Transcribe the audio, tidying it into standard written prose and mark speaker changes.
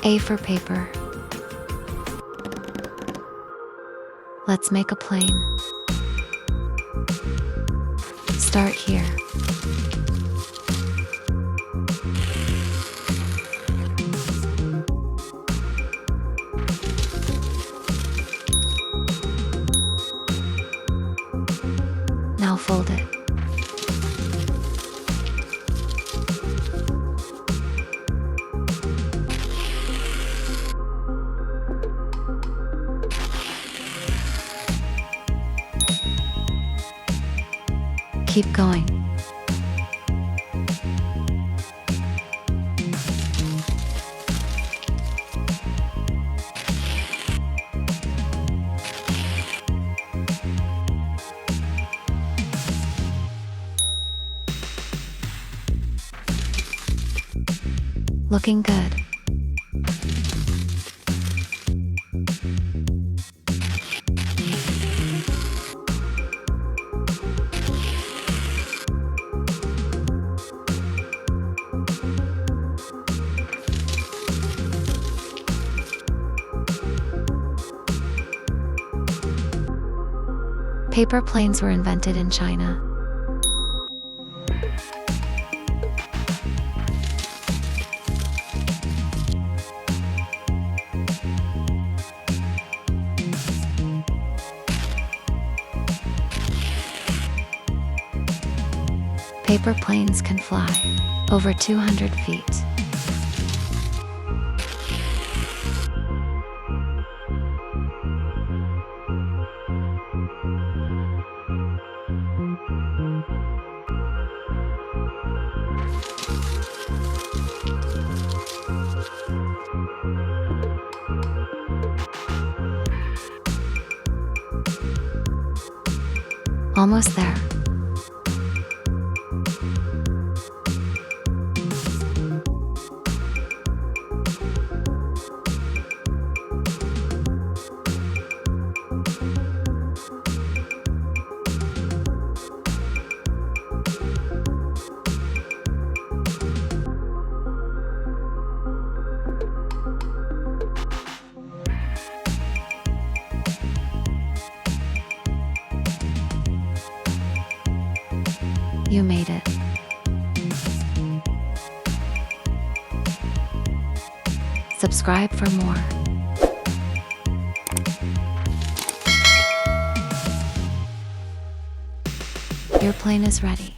Speaker 1: A for paper. Let's make a plane. Start here. Now fold it. Keep going. Looking good. Paper planes were invented in China. Paper planes can fly over 200 feet. Almost there. You made it. Subscribe for more. Your plane is ready.